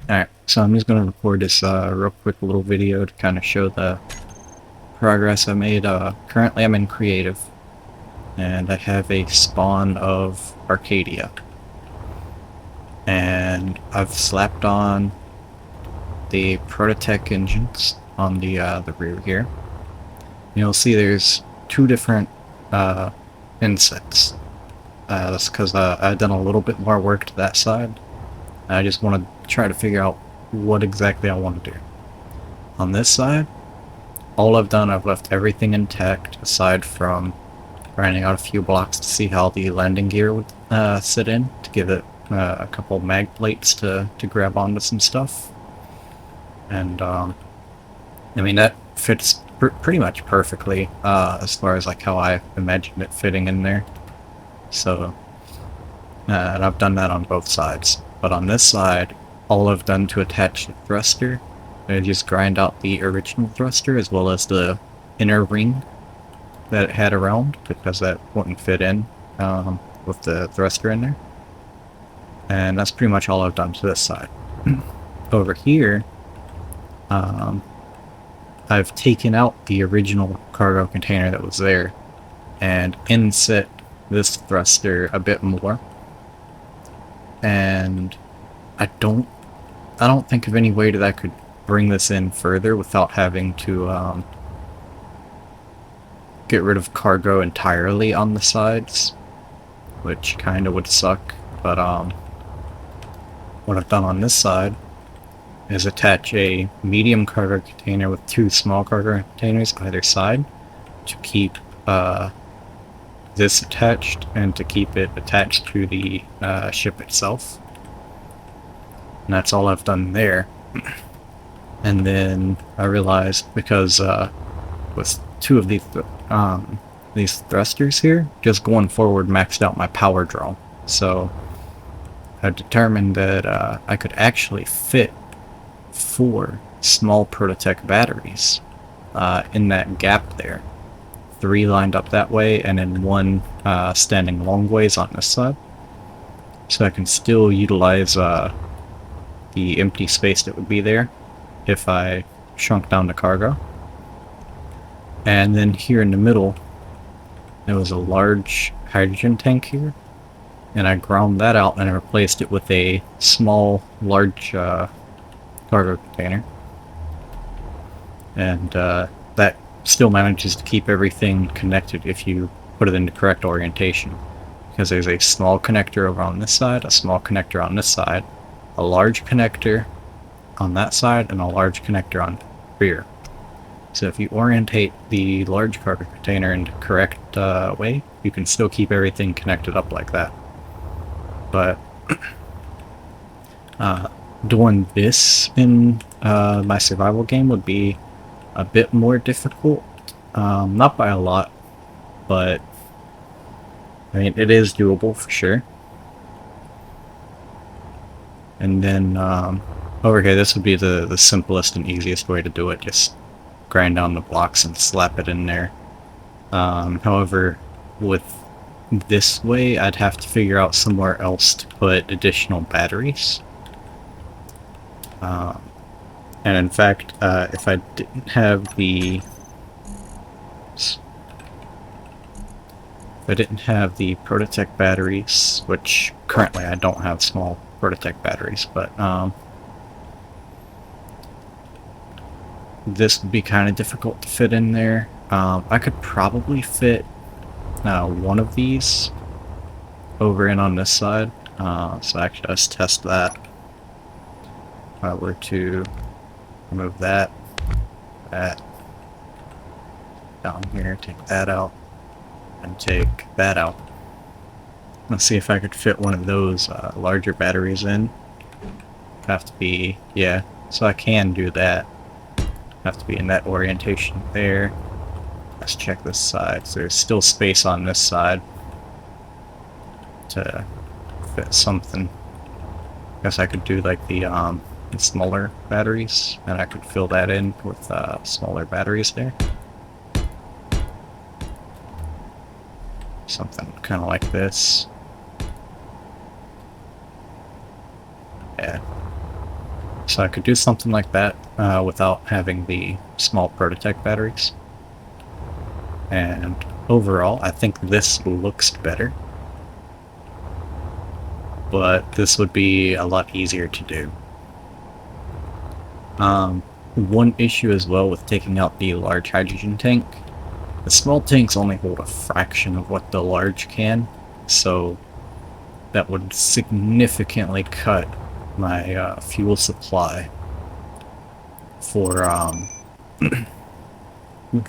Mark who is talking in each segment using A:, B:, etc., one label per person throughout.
A: Alright, so I'm just going to record this real quick little video to kind of show the progress I made. Currently I'm in creative, and I have a spawn of Arcadia. And I've slapped on the Prototech engines on the rear here. You'll see there's two different insets. That's because I've done a little bit more work to that side. I just want to try to figure out what exactly I want to do. On this side, all I've done, I've left everything intact aside from grinding out a few blocks to see how the landing gear would sit in, to give it a couple mag plates to grab onto some stuff. And I mean, that fits pretty much perfectly as far as like how I imagined it fitting in there. So, and I've done that on both sides. But on this side, all I've done to attach the thruster, I just grind out the original thruster as well as the inner ring that it had around, because that wouldn't fit in with the thruster in there. And that's pretty much all I've done to this side. Over here, I've taken out the original cargo container that was there and inset this thruster a bit more. And I don't think of any way that I could bring this in further without having to get rid of cargo entirely on the sides, which kind of would suck. But what I've done on this side is attach a medium cargo container with two small cargo containers either side to keep this attached and to keep it attached to the ship itself. And that's all I've done there. And then I realized, because with two of these thrusters here, just going forward maxed out my power draw. So I determined that I could actually fit 4 small Prototech batteries in that gap there. 3 lined up that way, and then 1 standing long ways on this side. So I can still utilize the empty space that would be there if I shrunk down the cargo. And then here in the middle, there was a large hydrogen tank here, and I ground that out and I replaced it with a small, large cargo container. And that still manages to keep everything connected if you put it in the correct orientation. Because there's a small connector over on this side, a small connector on this side, a large connector on that side, and a large connector on the rear. So if you orientate the large cargo container in the correct way, you can still keep everything connected up like that. But doing this in my survival game would be a bit more difficult. Not by a lot, but I mean, it is doable for sure. And then over here, this would be the simplest and easiest way to do it. Just grind down the blocks and slap it in there. However, with this way, I'd have to figure out somewhere else to put additional batteries. And in fact, if I didn't have the Prototech batteries, which currently I don't have small Prototech batteries, but this would be kind of difficult to fit in there. I could probably fit one of these over in on this side. So actually, let's test that. If I were to remove that down here, take that out, and take that out. Let's see if I could fit one of those larger batteries in. Have to be, yeah, so I can do that. Have to be in that orientation there. Let's check this side. So there's still space on this side to fit something. Guess I could do like the smaller batteries, and I could fill that in with smaller batteries there. Something kind of like this. Yeah. So I could do something like that without having the small prototype batteries. And overall, I think this looks better. But this would be a lot easier to do. One issue as well with taking out the large hydrogen tank, the small tanks only hold a fraction of what the large can, so that would significantly cut my fuel supply for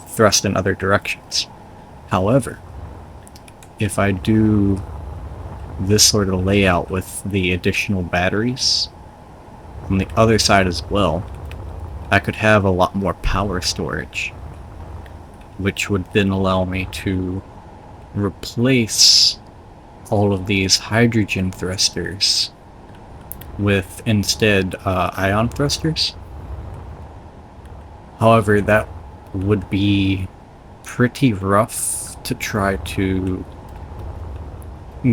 A: thrust in other directions. However, if I do this sort of layout with the additional batteries on the other side as well, I could have a lot more power storage, which would then allow me to replace all of these hydrogen thrusters with instead ion thrusters. However, that would be pretty rough to try to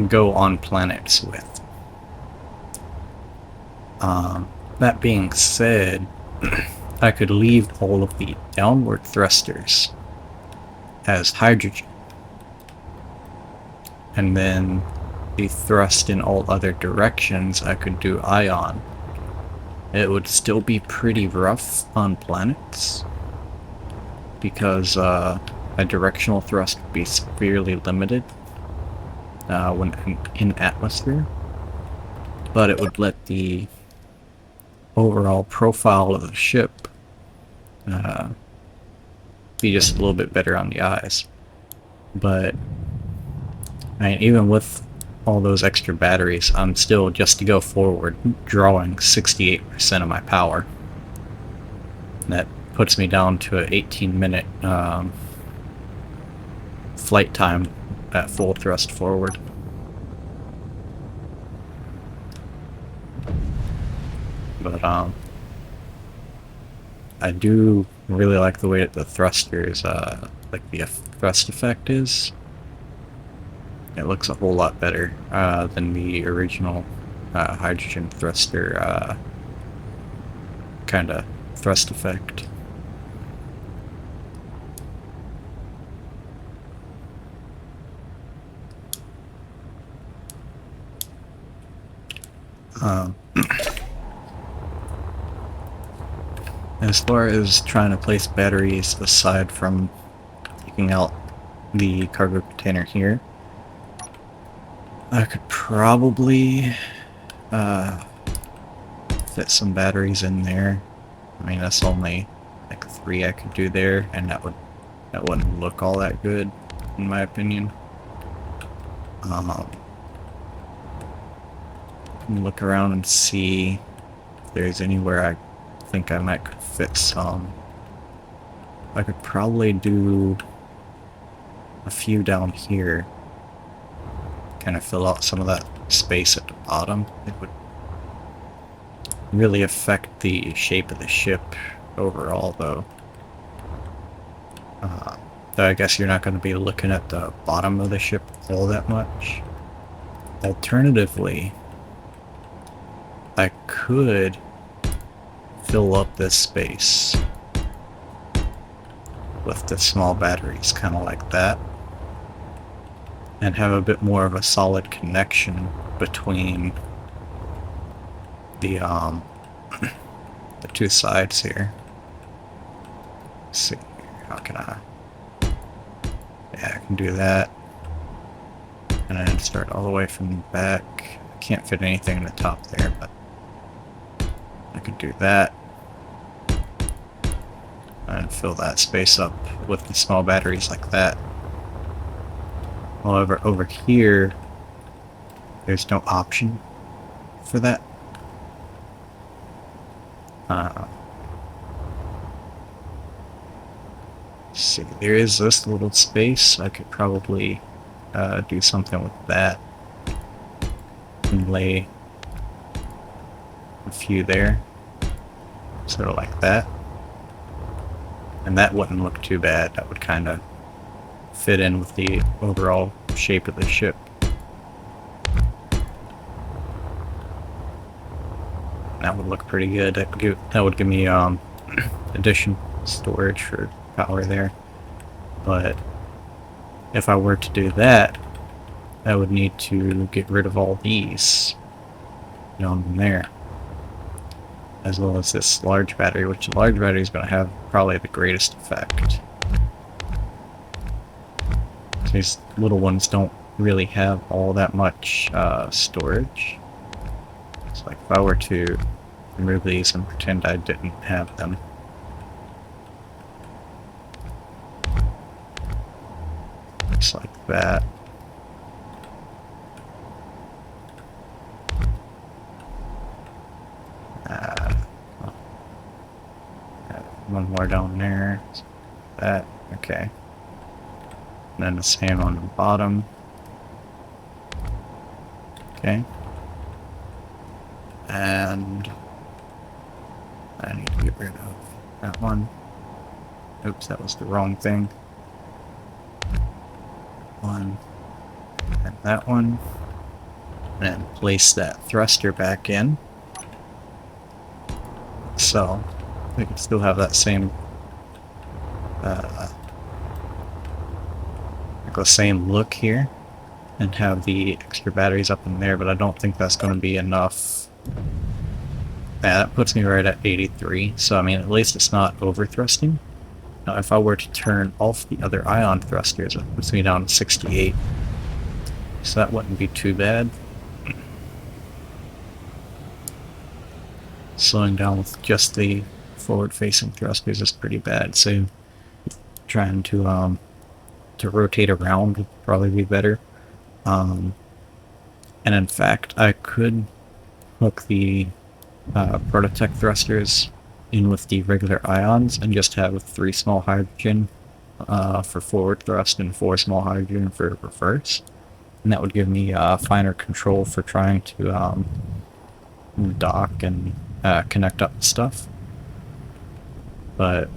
A: go on planets with. That being said, I could leave all of the downward thrusters as hydrogen, and then the thrust in all other directions I could do ion. It would still be pretty rough on planets, because a directional thrust would be severely limited when in atmosphere, but it would let the overall profile of the ship be just a little bit better on the eyes. But I mean, even with all those extra batteries, I'm still, just to go forward, drawing 68% of my power. That puts me down to an 18-minute flight time at full thrust forward. But I do really like the way that the thrusters, like the thrust effect is. It looks a whole lot better than the original hydrogen thruster kind of thrust effect. As far as trying to place batteries aside from taking out the cargo container here, I could probably fit some batteries in there. I mean, that's only like 3 I could do there, and that wouldn't look all that good, in my opinion. Look around and see if there's anywhere I think I might could fit some. I could probably do a few down here, kind of fill out some of that space at the bottom. It would really affect the shape of the ship overall, though. Though I guess you're not going to be looking at the bottom of the ship all that much. Alternatively, I could fill up this space with the small batteries, kind of like that, and have a bit more of a solid connection between the the two sides here. Let's see, how can I? Yeah, I can do that, and then start all the way from the back. I can't fit anything in the top there, but I could do that and fill that space up with the small batteries like that. However, over here, there's no option for that. Let's see, there is this little space. I could probably do something with that and lay a few there, sort of like that. And that wouldn't look too bad. That would kind of fit in with the overall shape of the ship. That would look pretty good. That would give me additional storage for power there. But if I were to do that, I would need to get rid of all these down there, as well as this large battery, which the large battery is going to have probably the greatest effect. These little ones don't really have all that much storage. So like if I were to remove these and pretend I didn't have them. Just like that. One more down there. That, okay. And then the same on the bottom. Okay. And I need to get rid of that one. Oops, that was the wrong thing. One. And that one. And then place that thruster back in. So, we can still have that same like the same look here, and have the extra batteries up in there, but I don't think that's going to be enough. Yeah, that puts me right at 83, so I mean at least it's not over thrusting. Now if I were to turn off the other ion thrusters, it puts me down to 68, so that wouldn't be too bad. Slowing down with just the forward-facing thrusters is pretty bad, so trying to rotate around would probably be better. And in fact, I could hook the Prototech thrusters in with the regular ions and just have 3 small hydrogen for forward thrust and 4 small hydrogen for reverse. And that would give me finer control for trying to dock and connect up stuff. But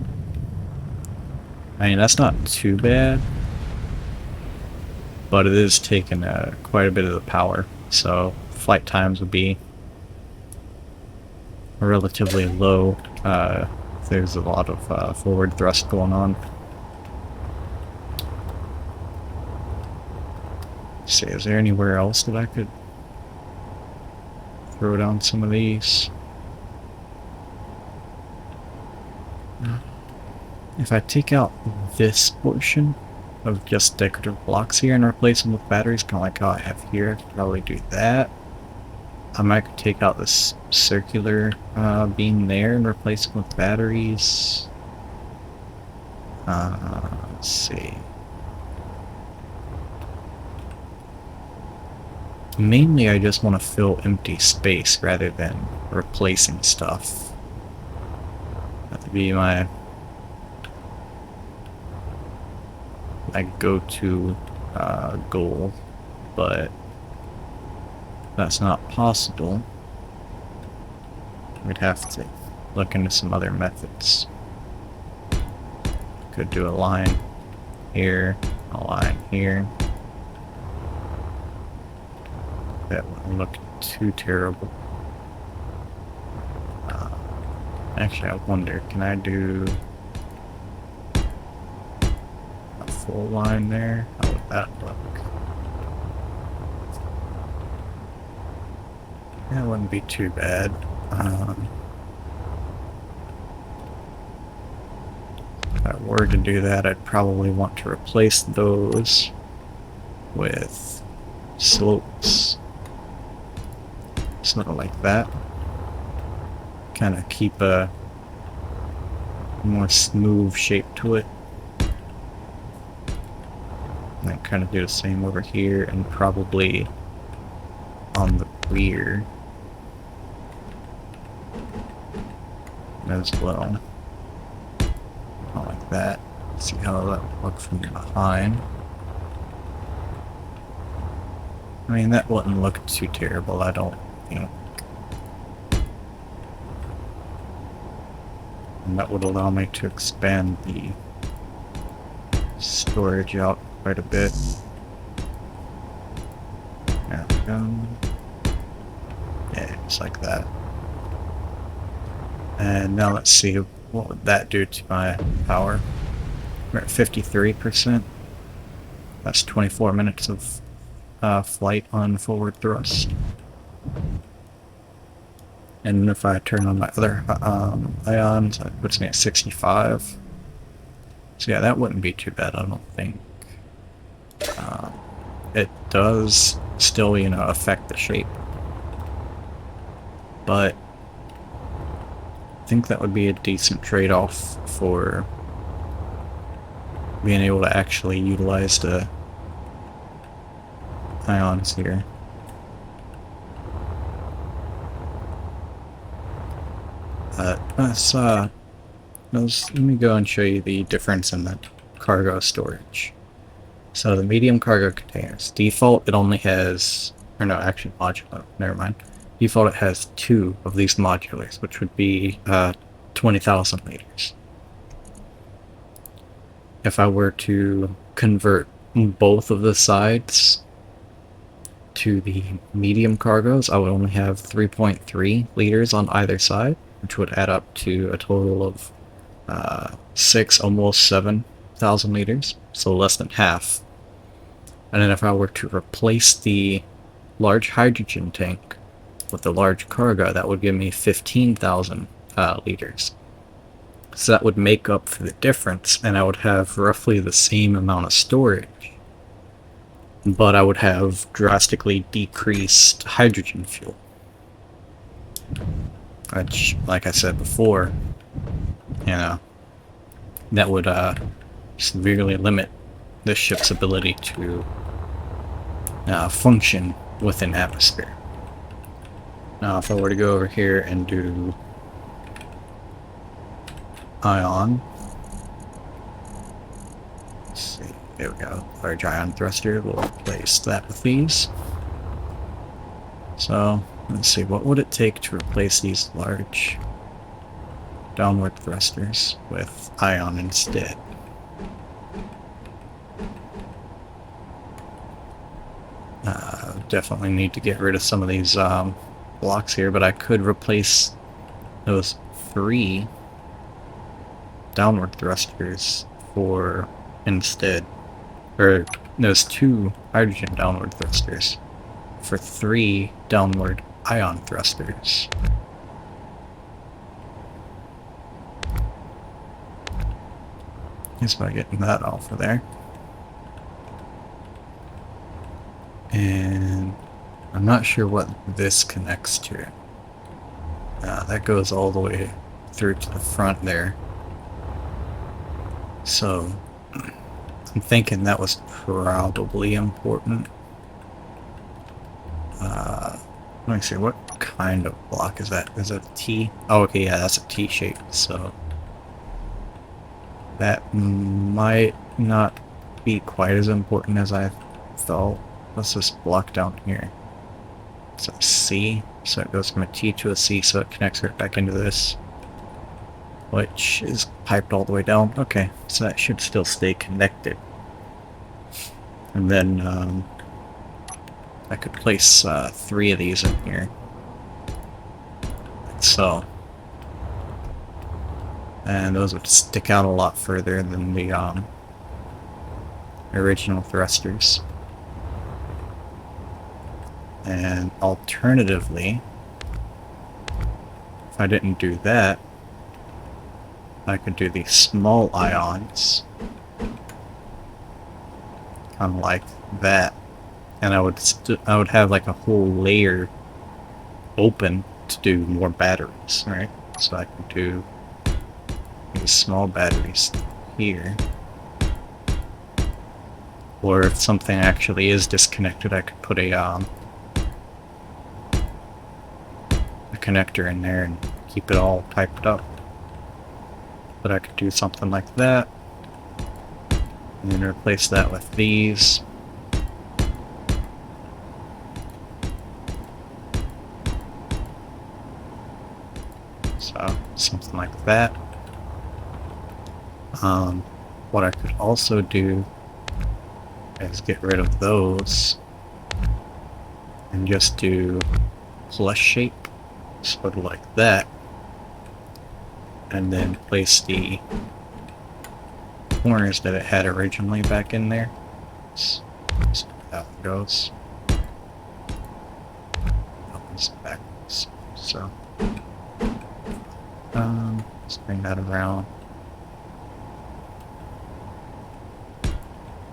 A: I mean, that's not too bad, but it is taking quite a bit of the power, so flight times would be relatively low. There's a lot of forward thrust going on. Let's see, is there anywhere else that I could throw down some of these? If I take out this portion of just decorative blocks here and replace them with batteries, kind of like how I have here, I could probably do that. I might take out this circular beam there and replace it with batteries. Let's see. Mainly I just want to fill empty space rather than replacing stuff. That would be my go-to goal, but that's not possible. We'd have to look into some other methods. Could do a line here, a line here. That wouldn't look too terrible. Actually, I wonder, can I do a full line there? How would that look? That wouldn't be too bad. If I were to do that, I'd probably want to replace those with slopes. Something like that. Kind of keep a more smooth shape to it. And then kind of do the same over here and probably on the rear as well. Not like that. See how that would look from behind. I mean, that wouldn't look too terrible, I don't think. And that would allow me to expand the storage out quite a bit. There we go. Yeah, just like that. And now let's see, what would that do to my power? We're at 53%. That's 24 minutes of flight on forward thrust. And if I turn on my other ions, that puts me at 65. So yeah, that wouldn't be too bad, I don't think. It does still, you know, affect the shape. But I think that would be a decent trade-off for being able to actually utilize the ions here. Let me go and show you the difference in the cargo storage. So the medium cargo containers, default it only has, or no, actually modular, never mind. Default it has 2 of these modulars, which would be 20,000 liters. If I were to convert both of the sides to the medium cargoes, I would only have 3.3 liters on either side, which would add up to a total of 6, almost 7,000 liters, so less than half. And then if I were to replace the large hydrogen tank with the large cargo, that would give me 15,000 liters. So that would make up for the difference, and I would have roughly the same amount of storage, but I would have drastically decreased hydrogen fuel. Which, like I said before, you know, that would severely limit the ship's ability to function within atmosphere. Now, if I were to go over here and do ion, let's see, there we go, large ion thruster, we'll replace that with these. So, let's see, what would it take to replace these large downward thrusters with ion instead? Definitely need to get rid of some of these blocks here, but I could replace those 3 downward thrusters for instead, or those 2 hydrogen downward thrusters for 3 downward ion thrusters. Just by getting that off of there. And I'm not sure what this connects to. That goes all the way through to the front there. So I'm thinking that was probably important. Let me see, what kind of block is that? Is it a T? Oh, okay, yeah, that's a T shape, so that might not be quite as important as I thought. What's this block down here? It's a C, so it goes from a T to a C, so it connects right back into this, which is piped all the way down. Okay, so that should still stay connected. And then I could place 3 of these in here, like so. And those would stick out a lot further than the original thrusters. And alternatively, if I didn't do that, I could do these small ions, kind of like that, and I would have like a whole layer open to do more batteries, right? So I could do these small batteries here. Or if something actually is disconnected, I could put a connector in there and keep it all piped up. But I could do something like that, and then replace that with these. So, something like that. What I could also do is get rid of those and just do plus shape, sort of like that. and then place the corners that it had originally back in there. So that one goes. That one's backwards. So let's bring that around.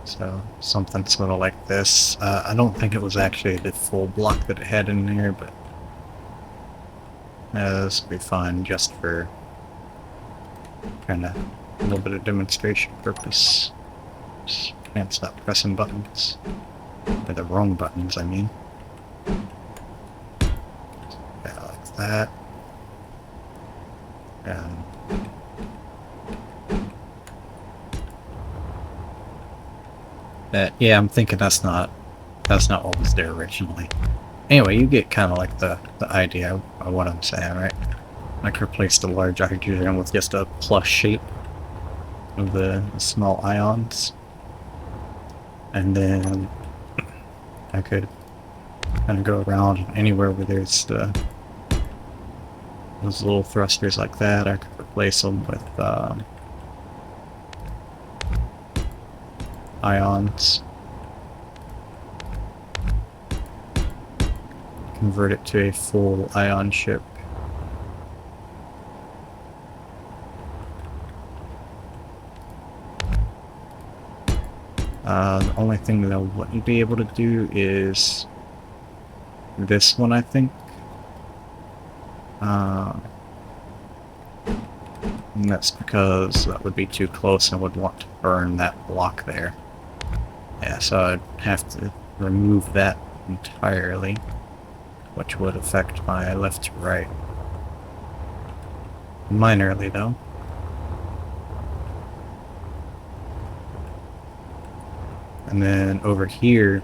A: So something sort of like this. I don't think it was actually the full block that it had in there, but this will be fine just for kind of a little bit of demonstration purpose. Just can't stop pressing buttons. Or the wrong buttons, I mean. Yeah, like that. And that, yeah, I'm thinking that's not what was there originally. Anyway, you get kind of like the idea of what I'm saying, right? I could replace the large hydrogen with just a plus shape of the small ions. And then I could kind of go around anywhere where there's those little thrusters like that. I could replace them with ions. Convert it to a full ion ship. The only thing that I wouldn't be able to do is this one, I think. And that's because that would be too close and I would want to burn that block there. Yeah, so I'd have to remove that entirely, which would affect my left to right. Minorly, though. And then over here,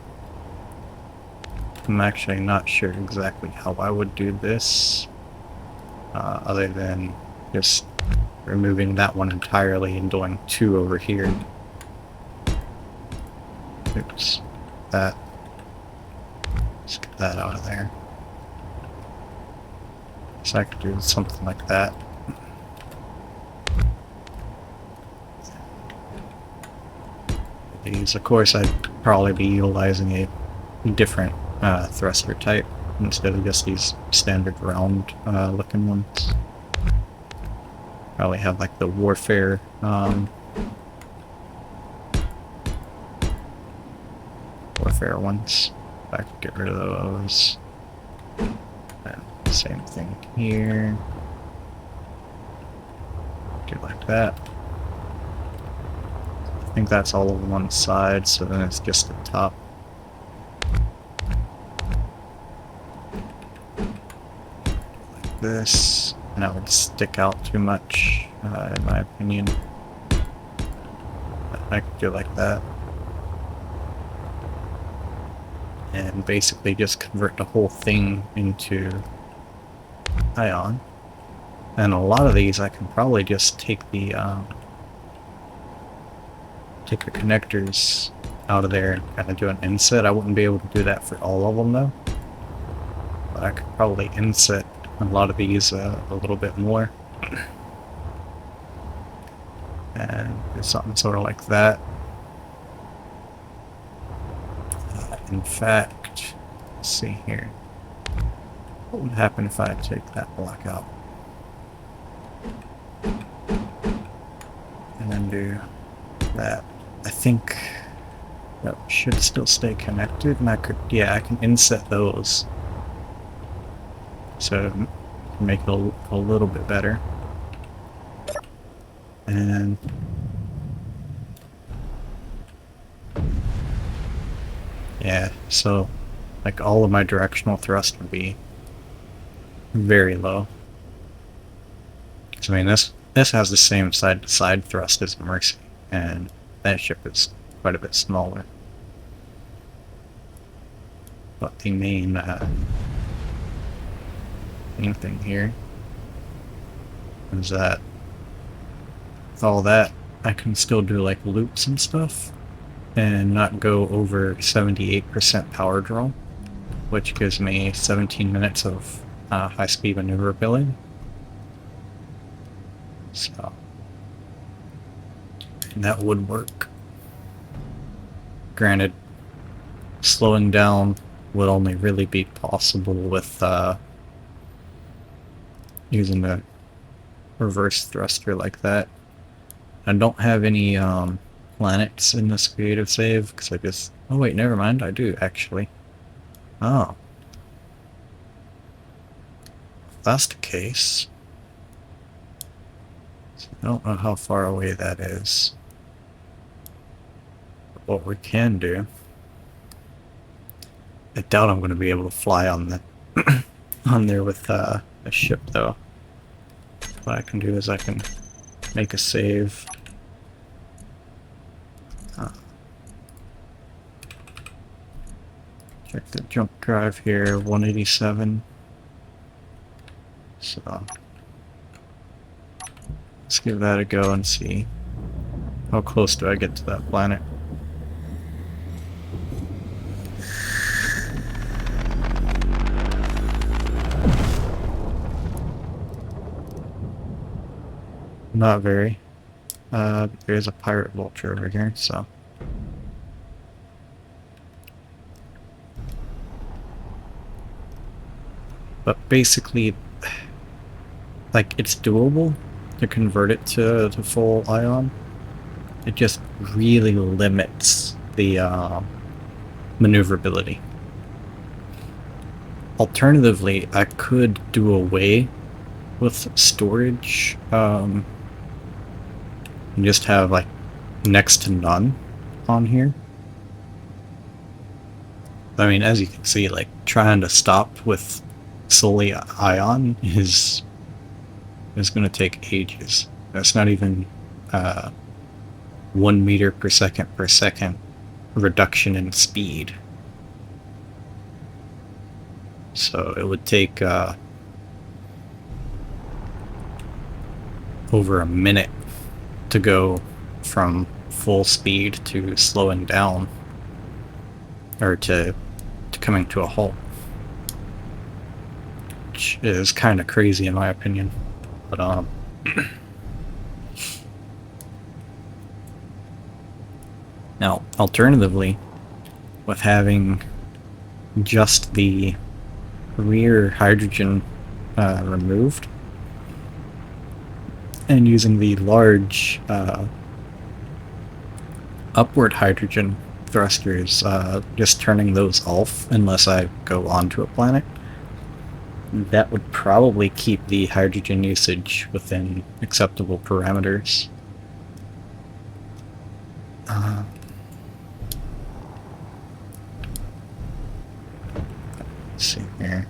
A: I'm actually not sure exactly how I would do this, other than just removing that one entirely and doing two over here. Oops, that. Let's get that out of there. So I could do something like that. These, of course, I'd probably be utilizing a different thruster type instead of just these standard round looking ones. Probably have like the warfare ones. I could get rid of those. And same thing here. Do like that. I think that's all on one side, so then it's just the top. Like this. And that would stick out too much, in my opinion. I could do like that. And basically just convert the whole thing into ion. And a lot of these I can probably just take the connectors out of there and kind of do an inset. I wouldn't be able to do that for all of them though, but I could probably inset a lot of these a little bit more and do something sort of like that. In fact, let's see here. What would happen if I take that block out and then do that? I think that should still stay connected, and I could, yeah, I can inset those. So make it a little bit better. And yeah, so like all of my directional thrust would be very low. So I mean, this has the same side-to-side thrust as Mercy, and that ship is quite a bit smaller. But the main thing here is that with all that, I can still do like loops and stuff and not go over 78% power draw, which gives me 17 minutes of high-speed maneuverability. So that would work. Granted, slowing down would only really be possible with using a reverse thruster like that. I don't have any planets in this creative save because I just... Oh wait, never mind, I do actually. Oh. If that's the case, so I don't know how far away that is. But what we can do... I doubt I'm going to be able to fly on the on there with a ship though. What I can do is I can make a save. Check the jump drive here, 187. So let's give that a go and see how close do I get to that planet. Not very. There's a pirate vulture over here, so. But basically, like, it's doable to convert it to full ion. It just really limits the maneuverability. Alternatively, I could do away with storage and just have like next to none on here. I mean, as you can see, like trying to stop with solely ion is going to take ages. That's not even 1 meter per second reduction in speed. So it would take over a minute to go from full speed to slowing down, or to coming to a halt, which is kind of crazy in my opinion. But now alternatively, with having just the rear hydrogen removed and using the large upward hydrogen thrusters, just turning those off unless I go onto a planet, that would probably keep the hydrogen usage within acceptable parameters. Let's see here.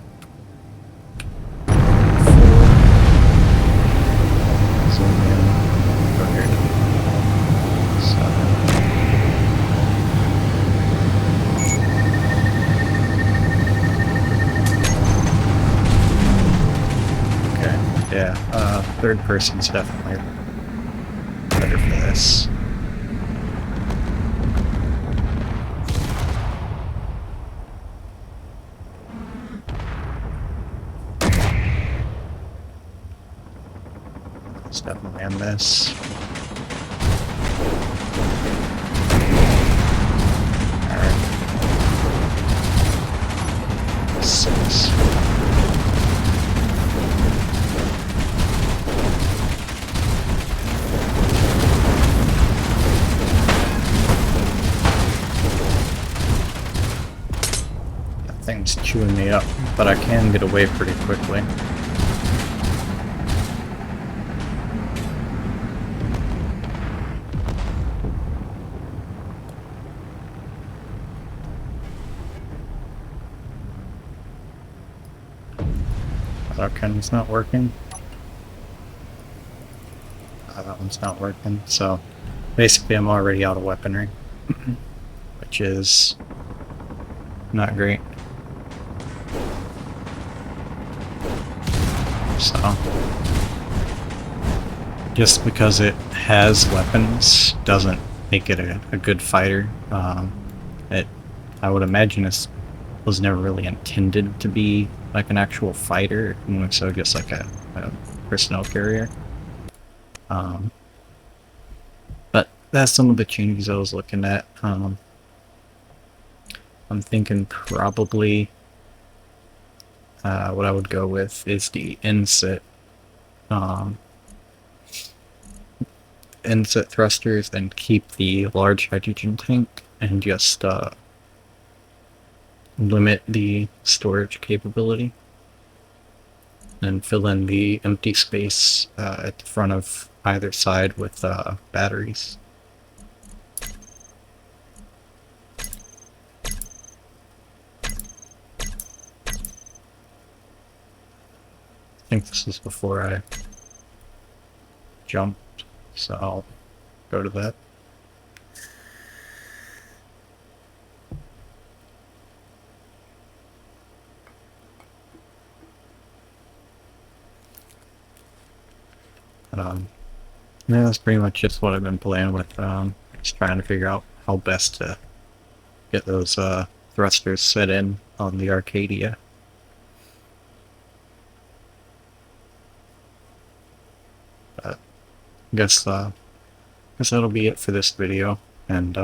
A: Zoom in. Go here. 7. Okay, yeah, third person's definitely better for this. Let's definitely end this. Alright. 6. That thing's chewing me up, but I can get away pretty quickly. That one's not working. That one's not working. So basically I'm already out of weaponry, which is not great. So just because it has weapons doesn't make it a good fighter. I would imagine this was never really intended to be like an actual fighter, more so just like a personnel carrier. Um, but that's some of the changes I was looking at. I'm thinking probably what I would go with is the inset. Um, Inset thrusters and keep the large hydrogen tank and just limit the storage capability and fill in the empty space at the front of either side with batteries. I think this is before I jumped, so I'll go to that. Yeah, that's pretty much just what I've been playing with. Just trying to figure out how best to get those thrusters set in on the Arcadia. But I guess that'll be it for this video. And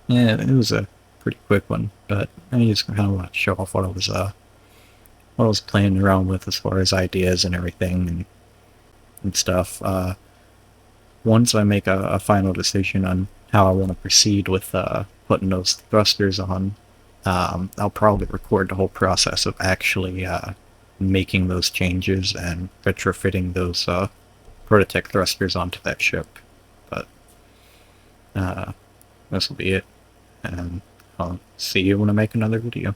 A: yeah, it was a pretty quick one, but I just kind of want to show off what I was playing around with as far as ideas and everything and stuff. Once I make a final decision on how I want to proceed with putting those thrusters on, I'll probably record the whole process of actually making those changes and retrofitting those Prototech thrusters onto that ship. But this will be it, and I'll see you when I make another video.